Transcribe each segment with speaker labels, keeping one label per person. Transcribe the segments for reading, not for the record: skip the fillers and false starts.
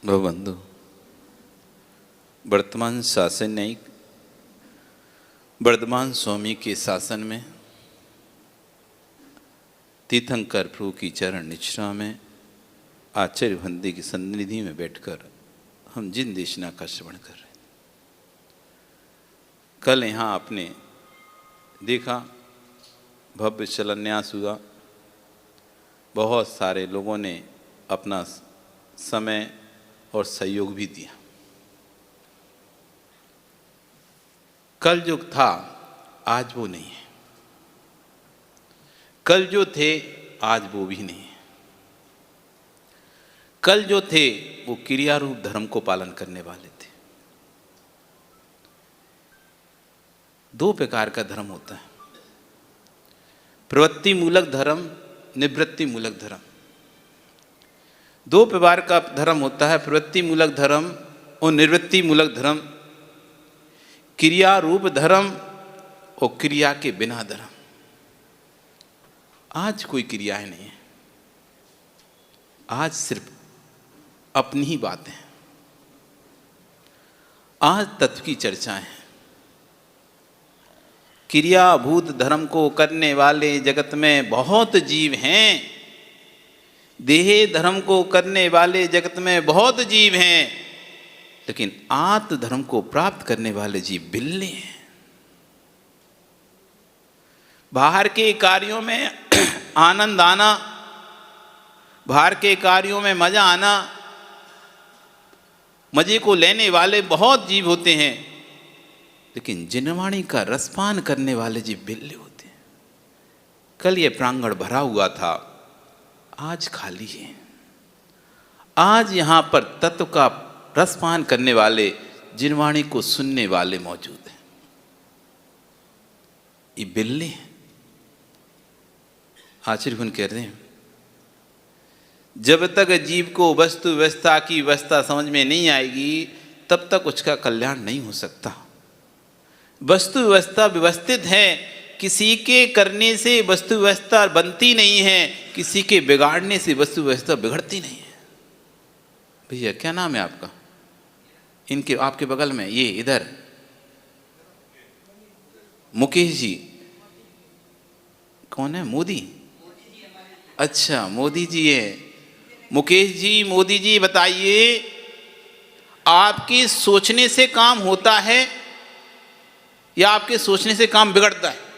Speaker 1: भवबंधु, वर्तमान शासन न्यायिक वर्धमान स्वामी के शासन में तीर्थंकर प्रभु की चरण निश्रा में आचार्य बंदी की सन्निधि में बैठकर हम जिन देशना का श्रवण कर रहे हैं। कल यहाँ आपने देखा भव्य शिलान्यास हुआ। बहुत सारे लोगों ने अपना समय और सहयोग भी दिया। कल जो था आज वो नहीं है, कल जो थे आज वो भी नहीं है। कल जो थे वो क्रिया रूप धर्म को पालन करने वाले थे। दो प्रकार का धर्म होता है, प्रवृत्ति मूलक धर्म, निवृत्ति मूलक धर्म। दो प्रकार का धर्म होता है, प्रवृत्ति मूलक धर्म और निवृत्ति मूलक धर्म। क्रिया रूप धर्म और क्रिया के बिना धर्म। आज कोई क्रियाएं नहीं है, आज सिर्फ अपनी ही बातें हैं। आज तत्व की चर्चाएं हैं। क्रियाभूत धर्म को करने वाले जगत में बहुत जीव हैं। देह धर्म को करने वाले जगत में बहुत जीव हैं, लेकिन आत्म धर्म को प्राप्त करने वाले जीव बिल्ले हैं। बाहर के कार्यों में आनंद आना, बाहर के कार्यों में मजा आना, मजे को लेने वाले बहुत जीव होते हैं, लेकिन जिनवाणी का रसपान करने वाले जीव बिल्ले होते हैं। कल ये प्रांगण भरा हुआ था, आज खाली है। आज यहां पर तत्व का रसपान करने वाले, जिनवाणी को सुनने वाले मौजूद हैं। ये बिल्ले हैं। आचार्य गुण कह रहे हैं, जब तक जीव को वस्तु व्यवस्था की व्यवस्था समझ में नहीं आएगी, तब तक उसका कल्याण नहीं हो सकता। वस्तु व्यवस्था व्यवस्थित है, किसी के करने से वस्तु व्यवस्था बनती नहीं है, किसी के बिगाड़ने से वस्तु व्यवस्था बिगड़ती नहीं है। भैया क्या नाम है आपका? इनके आपके बगल में ये इधर मुकेश जी। कौन है? मोदी। अच्छा, मोदी जी है। मुकेश जी, मोदी जी, बताइए, आपके सोचने से काम होता है या आपके सोचने से काम बिगड़ता है?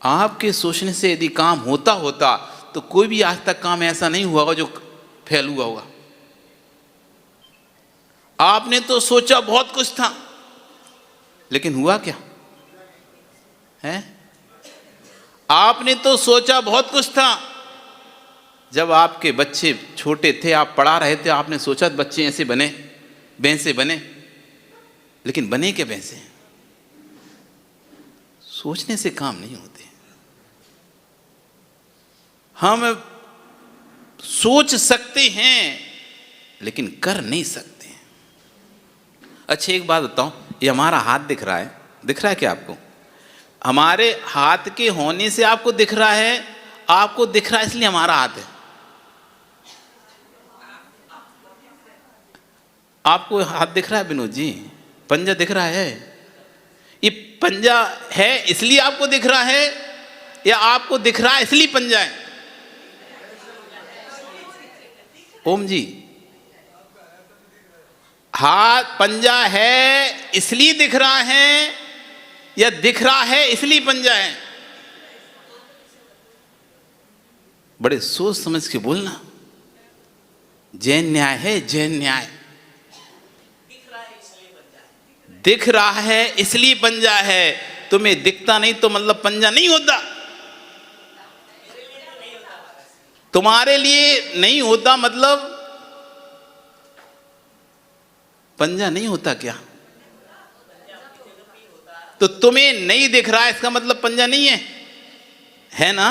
Speaker 1: आपके सोचने से यदि काम होता तो कोई भी आज तक काम ऐसा नहीं हुआ होगा जो फेल हुआ होगा। आपने तो सोचा बहुत कुछ था, लेकिन हुआ क्या है? आपने तो सोचा बहुत कुछ था। जब आपके बच्चे छोटे थे, आप पढ़ा रहे थे, आपने सोचा बच्चे ऐसे बने, भैंसे बने, लेकिन बने क्या भैंसे? सोचने से काम नहीं होते। हम सोच सकते हैं लेकिन कर नहीं सकते। अच्छा एक बात बताओ, ये हमारा हाथ दिख रहा है क्या आपको? हमारे हाथ के होने से आपको दिख रहा है? आपको दिख रहा है इसलिए हमारा हाथ है। आपको हाथ दिख रहा है विनोद जी? पंजा दिख रहा है? ये पंजा है इसलिए आपको दिख रहा है या आपको दिख रहा है इसलिए पंजा है? ओम जी, हाथ पंजा है इसलिए दिख रहा है या दिख रहा है इसलिए पंजा है? बड़े सोच समझ के बोलना। जैन न्याय है, जैन न्याय। दिख रहा है इसलिए पंजा है। तुम्हें दिखता नहीं तो मतलब पंजा नहीं होता। तुम्हारे लिए नहीं होता मतलब पंजा नहीं होता क्या? तो तुम्हें नहीं दिख रहा है इसका मतलब पंजा नहीं है ना?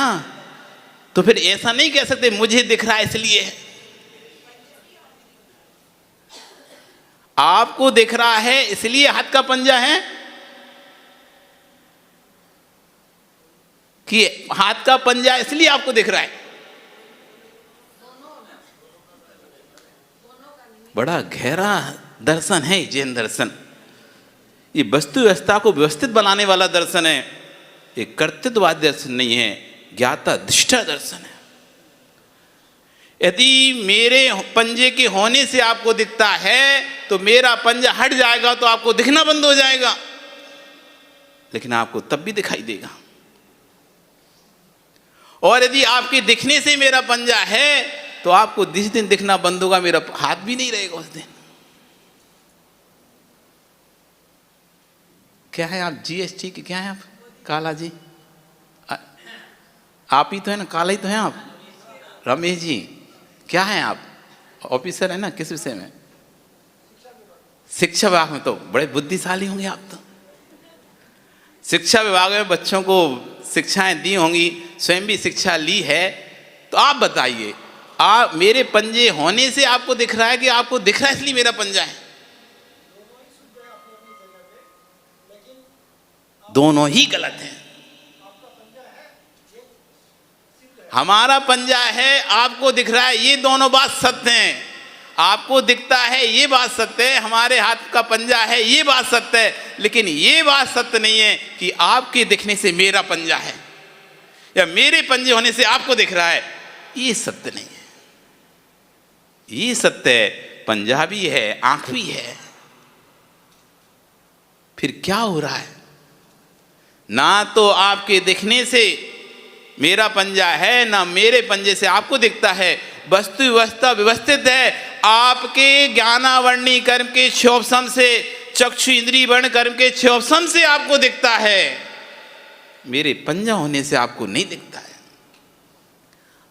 Speaker 1: तो फिर ऐसा नहीं कह सकते मुझे दिख रहा है इसलिए है। आपको दिख रहा है इसलिए हाथ का पंजा है कि हाथ का पंजा इसलिए आपको दिख रहा है। बड़ा गहरा दर्शन है जैन दर्शन। ये वस्तु व्यवस्था को व्यवस्थित बनाने वाला दर्शन है, ये कर्तृत्ववाद दर्शन नहीं है, ज्ञाता दृष्टा दर्शन है। यदि मेरे पंजे के होने से आपको दिखता है तो मेरा पंजा हट जाएगा तो आपको दिखना बंद हो जाएगा, लेकिन आपको तब भी दिखाई देगा। और यदि आपके दिखने से मेरा पंजा है तो आपको जिस दिन दिखना बंद होगा मेरा हाथ भी नहीं रहेगा उस दिन। क्या है आप जीएसटी के, क्या है आप काला जी? आप ही तो है ना, काला ही तो है आप, रमेश जी। क्या है आप? ऑफिसर है ना, किस विषय में? शिक्षा विभाग में। तो बड़े बुद्धिशाली होंगे आप तो। शिक्षा विभाग में बच्चों को शिक्षाएं दी होंगी, स्वयं भी शिक्षा ली है। तो आप बताइए, आप मेरे पंजे होने से आपको दिख रहा है कि आपको दिख रहा है इसलिए मेरा पंजा है? दोनों ही गलत हैं। हमारा पंजा है, आपको दिख रहा है, ये दोनों बात सत्य हैं। आपको दिखता है ये बात सत्य है, हमारे हाथ का पंजा है ये बात सत्य है, लेकिन ये बात सत्य नहीं है कि आपके दिखने से मेरा पंजा है या मेरे पंजे होने से आपको दिख रहा है। ये सत्य नहीं है। ये सत्य है, पंजा भी है, आंख भी है। फिर क्या हो रहा है? ना तो आपके दिखने से मेरा पंजा है, ना मेरे पंजे से आपको दिखता है। वस्तु व्यवस्था व्यवस्थित है। आपके ज्ञानावरणी कर्म के क्षोभसम से, चक्षु इंद्रिय वर्ण कर्म के क्षोभसम से आपको दिखता है, मेरे पंजा होने से आपको नहीं दिखता है।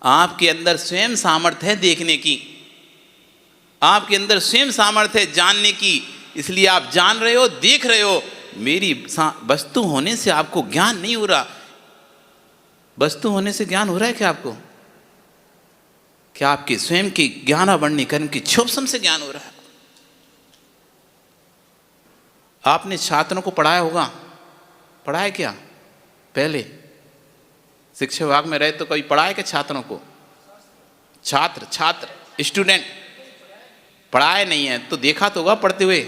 Speaker 1: आपके अंदर स्वयं सामर्थ्य है देखने की, आपके अंदर स्वयं सामर्थ्य है जानने की, इसलिए आप जान रहे हो, देख रहे हो। मेरी वस्तु होने से आपको ज्ञान नहीं हो रहा। वस्तु होने से ज्ञान हो रहा है क्या आपको? क्या आपके स्वयं के ज्ञानावरणी कर्म की क्षोभसम से ज्ञान हो रहा है? आपने छात्रों को पढ़ाया होगा, पढ़ाया क्या पहले? शिक्षा विभाग में रहे तो कभी पढ़ाया क्या छात्रों को? छात्र स्टूडेंट पढ़ाए नहीं है तो देखा तो होगा पढ़ते हुए।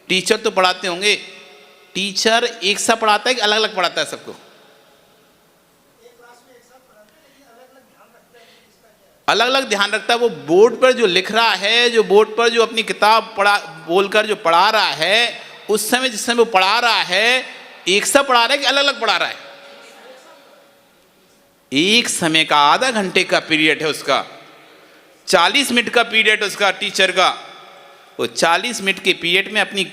Speaker 1: टीचर तो पढ़ाते होंगे। टीचर एक सा पढ़ाता है कि अलग अलग पढ़ाता है सबको? अलग अलग ध्यान रखता है। वो बोर्ड पर जो लिख रहा है, जो बोर्ड पर जो अपनी किताब पढ़ा बोलकर जो पढ़ा रहा है, उस समय जिस समय वो पढ़ा रहा है, एक सा पढ़ा रहा है कि अलग अलग पढ़ा रहा है? एक समय का आधा घंटे का पीरियड है उसका, 40 मिनट का पीरियड उसका टीचर का। वो 40 मिनट के पीरियड में अपनी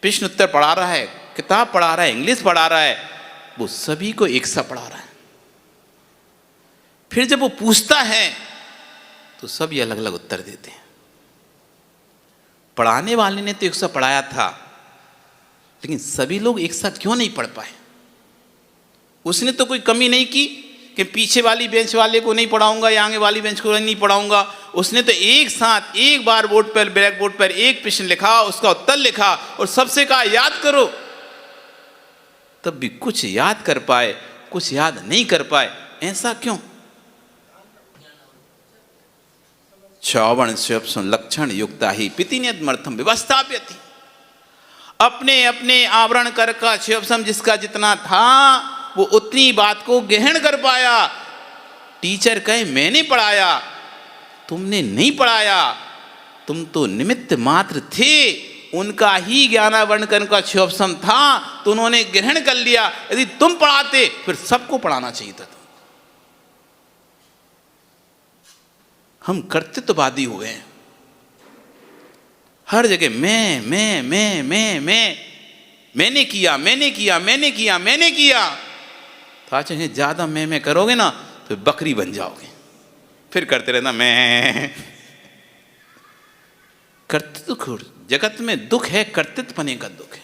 Speaker 1: प्रश्न उत्तर पढ़ा रहा है, किताब पढ़ा रहा है, इंग्लिश पढ़ा रहा है, वो सभी को एक सा पढ़ा रहा है। फिर जब वो पूछता है तो सभी अलग अलग उत्तर देते हैं। पढ़ाने वाले ने तो एक सा पढ़ाया था, लेकिन सभी लोग एक साथ क्यों नहीं पढ़ पाए? उसने तो कोई कमी नहीं की कि पीछे वाली बेंच वाले को नहीं पढ़ाऊंगा या आगे वाली बेंच को नहीं पढ़ाऊंगा। उसने तो एक साथ एक बार बोर्ड पर, ब्लैक बोर्ड पर एक प्रश्न लिखा, उसका उत्तर लिखा और सबसे कहा याद करो। तब भी कुछ याद कर पाए, कुछ याद नहीं कर पाए। ऐसा क्यों? श्रवण लक्षण युक्ता ही पितिनियदमर्थम व्यवस्थाप्यति। अपने अपने आवरण कर का शिवसम जिसका जितना था वो उतनी बात को ग्रहण कर पाया। टीचर कहे मैंने पढ़ाया, तुमने नहीं पढ़ाया, तुम तो निमित्त मात्र थे। उनका ही ज्ञानावरण कर्म का शिवसम था तो उन्होंने ग्रहण कर लिया। यदि तुम पढ़ाते फिर सबको पढ़ाना चाहिए था। हम कर्तृत्ववादी हुए हैं। हर जगह मैंने किया, मैंने किया, मैंने किया, मैंने किया। तो आज ज्यादा मैं करोगे ना तो बकरी बन जाओगे। फिर करते रहना मैं। कर्तृत्व, जगत में दुख है, कर्तृत्व पने का दुख है।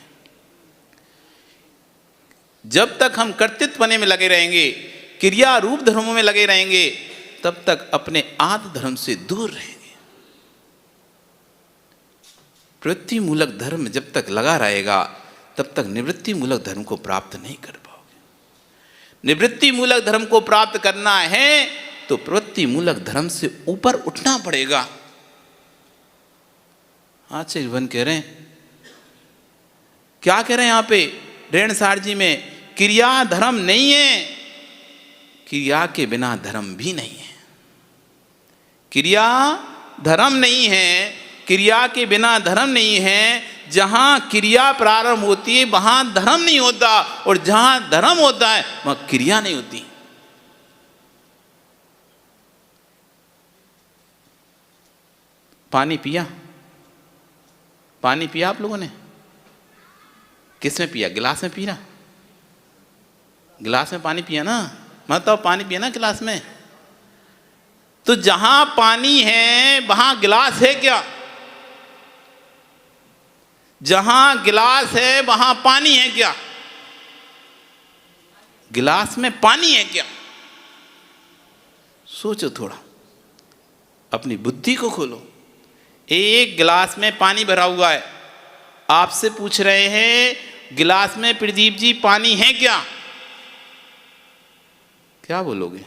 Speaker 1: जब तक हम कर्तृत्व पने में लगे रहेंगे, क्रिया रूप धर्मों में लगे रहेंगे, तब तक अपने आत्म धर्म से दूर रहेंगे। प्रवृत्ति मूलक धर्म जब तक लगा रहेगा तब तक निवृत्ति मूलक धर्म को प्राप्त नहीं कर पाओगे। निवृत्ति मूलक धर्म को प्राप्त करना है तो प्रवृत्ति मूलक धर्म से ऊपर उठना पड़ेगा। आचार्य भगवान कह रहे हैं, क्या कह रहे हैं यहाँ पे रेणसार जी में, क्रिया धर्म नहीं है, क्रिया के बिना धर्म भी नहीं है। क्रिया धर्म नहीं है, क्रिया के बिना धर्म नहीं है। जहां क्रिया प्रारंभ होती है वहां धर्म नहीं होता, और जहां धर्म होता है वहां क्रिया नहीं होती। पानी पिया? पानी पिया आप लोगों ने? किस में पिया? गिलास में पिया? गिलास में पानी पिया ना? मतलब पानी पिया ना गिलास में? तो जहां पानी है वहां गिलास है क्या? जहां गिलास है वहां पानी है क्या? गिलास में पानी है क्या? सोचो थोड़ा, अपनी बुद्धि को खोलो। एक गिलास में पानी भरा हुआ है, आपसे पूछ रहे हैं गिलास में प्रदीप जी पानी है क्या? क्या बोलोगे?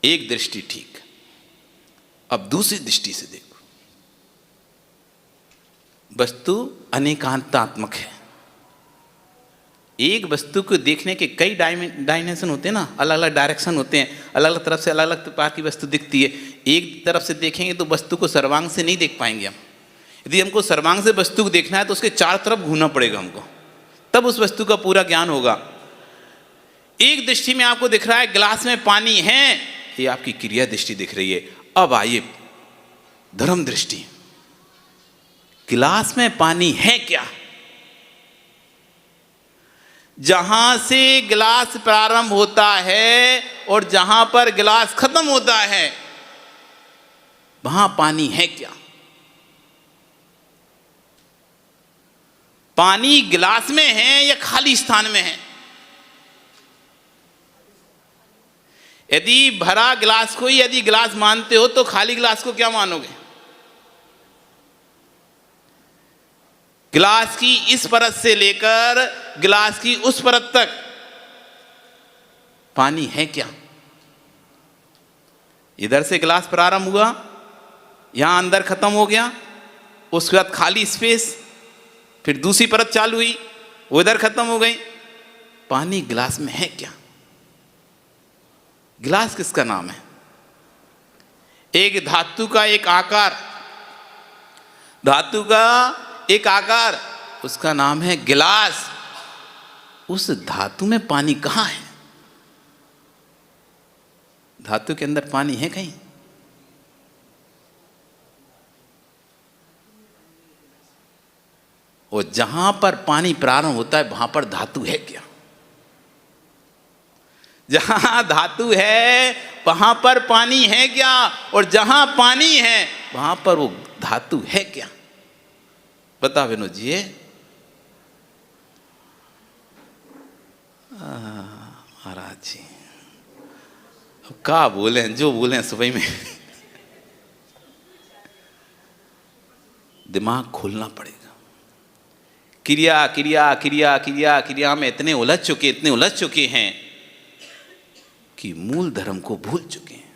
Speaker 1: एक दृष्टि ठीक, अब दूसरी दृष्टि से देखो। वस्तु अनेकांतात्मक है। एक वस्तु को देखने के कई डायमेंशन होते हैं ना, अलग अलग डायरेक्शन होते हैं, अलग अलग तरफ से अलग अलग प्रकार की वस्तु दिखती है। एक तरफ से देखेंगे तो वस्तु को सर्वांग से नहीं देख पाएंगे हम। यदि हमको सर्वांग से वस्तु को देखना है तो उसके चार तरफ घूमना पड़ेगा हमको, तब उस वस्तु का पूरा ज्ञान होगा। एक दृष्टि में आपको दिख रहा है गिलास में पानी है, ये आपकी क्रिया दृष्टि दिख रही है। अब आइए धर्म दृष्टि, गिलास में पानी है क्या? जहां से गिलास प्रारंभ होता है और जहां पर गिलास खत्म होता है वहां पानी है क्या? पानी गिलास में है या खाली स्थान में है? यदि भरा गिलास को ही यदि गिलास मानते हो तो खाली गिलास को क्या मानोगे? गिलास की इस परत से लेकर गिलास की उस परत तक पानी है क्या? इधर से गिलास प्रारंभ हुआ, यहां अंदर खत्म हो गया, उसके बाद खाली स्पेस, फिर दूसरी परत चालू हुई, वो इधर खत्म हो गई। पानी गिलास में है क्या? गिलास किसका नाम है? एक धातु का एक आकार, धातु का एक आकार, उसका नाम है गिलास। उस धातु में पानी कहां है? धातु के अंदर पानी है कहीं? और जहां पर पानी प्रारंभ होता है वहां पर धातु है क्या? जहां धातु है वहां पर पानी है क्या? और जहां पानी है वहां पर वो धातु है क्या? बता विनोद जी। महाराज जी अब क्या बोले, जो बोले सुबह में दिमाग खोलना पड़ेगा। क्रिया क्रिया क्रिया क्रिया क्रिया में इतने उलझ चुके हैं कि मूल धर्म को भूल चुके हैं।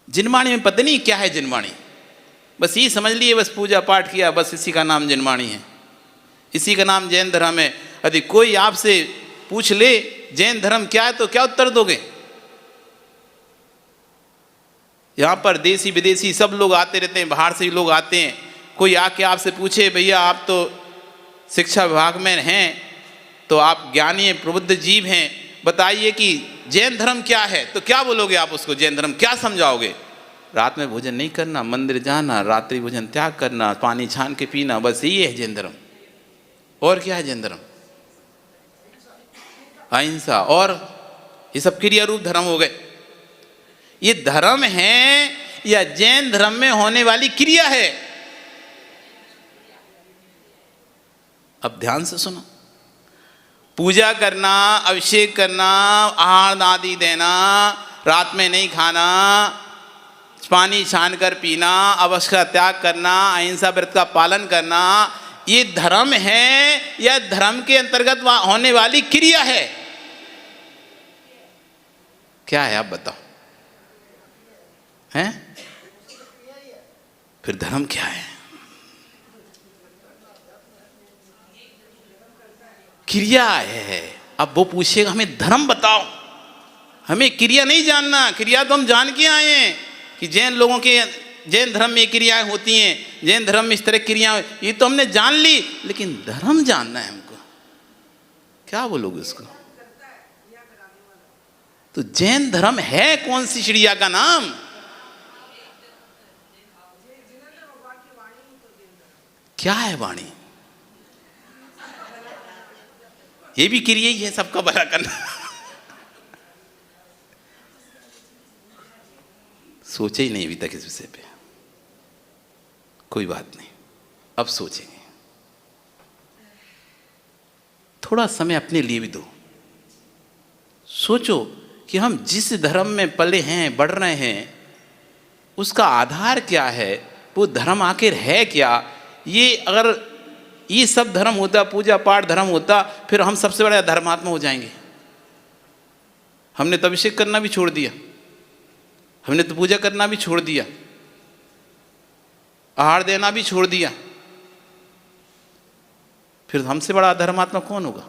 Speaker 1: जिनवाणी में पता नहीं क्या है जिनवाणी, बस ये समझ लिए बस पूजा पाठ किया, बस इसी का नाम जिनवाणी है, इसी का नाम जैन धर्म है। यदि कोई आपसे पूछ ले जैन धर्म क्या है तो क्या उत्तर दोगे? यहां पर देसी विदेशी सब लोग आते रहते हैं, बाहर से ही लोग आते हैं। कोई आके आपसे पूछे भैया आप तो शिक्षा विभाग में हैं, तो आप ज्ञानी प्रबुद्ध जीव हैं, बताइए कि जैन धर्म क्या है, तो क्या बोलोगे आप उसको? जैन धर्म क्या समझाओगे? रात में भोजन नहीं करना, मंदिर जाना, रात्रि भोजन त्याग करना, पानी छान के पीना, बस यही है जैन धर्म। और क्या है जैन धर्म? अहिंसा, और ये सब क्रिया रूप धर्म हो गए। ये धर्म है या जैन धर्म में होने वाली क्रिया है? अब ध्यान से सुनो। पूजा करना, अभिषेक करना, आहार आदि देना, रात में नहीं खाना, पानी छान कर पीना, अवश्य का त्याग करना, अहिंसा व्रत का पालन करना, ये धर्म है या धर्म के अंतर्गत होने वाली क्रिया है? क्या है आप बताओ? हैं? फिर धर्म क्या है? क्रिया है। अब वो पूछेगा हमें धर्म बताओ, हमें क्रिया नहीं जानना। क्रिया तो हम जान के आए हैं कि जैन लोगों के, जैन धर्म में क्रियाएं होती हैं, जैन धर्म में इस तरह क्रियाएं, ये तो हमने जान ली, लेकिन धर्म जानना है हमको। क्या बोलोगे उसको? तो जैन धर्म है कौन सी चिड़िया का नाम? क्या है वाणी? ये भी क्रिया ही है, सबका भला करना। सोचे ही नहीं अभी तक इस विषय पे। कोई बात नहीं, अब सोचेंगे। थोड़ा समय अपने लिए भी दो। सोचो कि हम जिस धर्म में पले हैं, बढ़ रहे हैं, उसका आधार क्या है, वो धर्म आखिर है क्या? ये अगर ये सब धर्म होता, पूजा पाठ धर्म होता, फिर हम सबसे बड़ा धर्मात्मा हो जाएंगे। हमने तो अभिषेक करना भी छोड़ दिया, हमने तो पूजा करना भी छोड़ दिया, आहार देना भी छोड़ दिया, फिर हमसे बड़ा धर्मात्मा कौन होगा?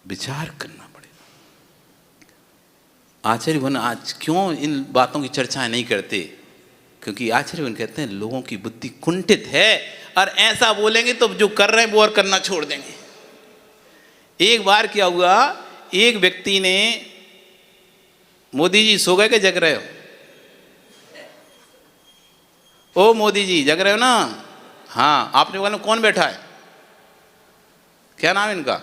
Speaker 1: विचार करना पड़ेगा। आचार्यगण आज क्यों इन बातों की चर्चाएं नहीं करते? क्योंकि आचार्यगण कहते हैं लोगों की बुद्धि कुंठित है, और ऐसा बोलेंगे तो जो कर रहे हैं वो और करना छोड़ देंगे। एक बार क्या हुआ, एक व्यक्ति ने, मोदी जी सो गए कि जग रहे हो? ओ मोदी जी जग रहे हो ना? हाँ। आपने बोला कौन बैठा है? क्या नाम है इनका?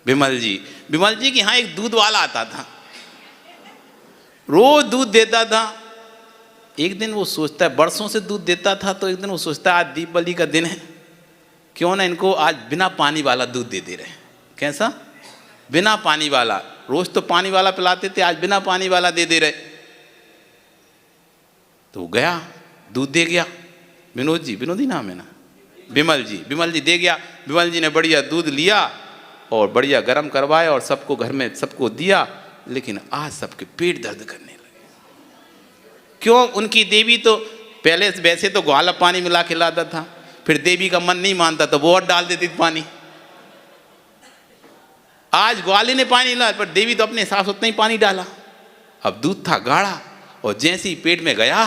Speaker 1: विमल जी। विमल जी के यहाँ एक दूध वाला आता था, रोज दूध देता था। एक दिन वो सोचता है, बरसों से दूध देता था, तो एक दिन वो सोचता है आज दीपावली का दिन है, क्यों ना इनको आज बिना पानी वाला दूध दे दे रहे। कैसा? बिना पानी वाला। रोज तो पानी वाला पिलाते थे, आज बिना पानी वाला दे दे रहे। तो वो गया, दूध दे गया। विनोद जी, विनोद ही नाम है ना? विमल जी। विमल जी दे गया। विमल जी ने बढ़िया दूध लिया और बढ़िया गर्म करवाया और सबको घर में सबको दिया। लेकिन आज सबके पेट दर्द करने लगे। क्यों? उनकी देवी तो पहले वैसे तो ग्वाला पानी मिला के लाता था, फिर देवी का मन नहीं मानता तो वो और डाल देती थी पानी। आज ग्वाले ने पानी ला, पर देवी तो अपने हिसाब से उतना ही पानी डाला। अब दूध था गाढ़ा, और जैसे ही पेट में गया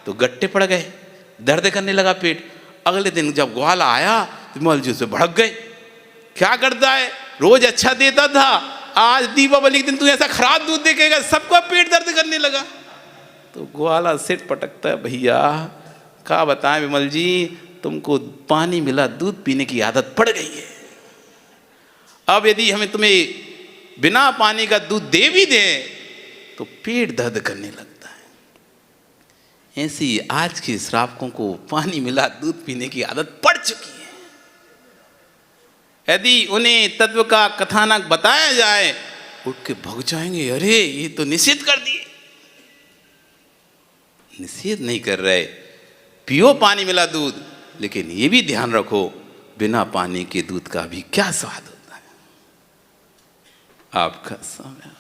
Speaker 1: तो गट्टे पड़ गए, दर्द करने लगा पेट। अगले दिन जब ग्वाला आया तो विमल जी से भड़क गए, क्या करता है, रोज अच्छा देता था, आज दीपावली के दिन तू ऐसा खराब दूध देखेगा, सबका पेट दर्द करने लगा। तो ग्वाला सिर पटकता है, भैया क्या बताएं विमल जी, तुमको पानी मिला दूध पीने की आदत पड़ गई है। अब यदि हमें तुम्हें बिना पानी का दूध दे भी दे तो पेट दर्द करने लगता है। ऐसी आज के श्रावकों को पानी मिला दूध पीने की आदत पड़ चुकी है। यदि उन्हें तत्व का कथानक बताया जाए, उठ के भग जाएंगे, अरे ये तो निषेध कर दिए। निषेध नहीं कर रहे, पियो पानी मिला दूध, लेकिन ये भी ध्यान रखो बिना पानी के दूध का भी क्या स्वाद होता है। आपका समय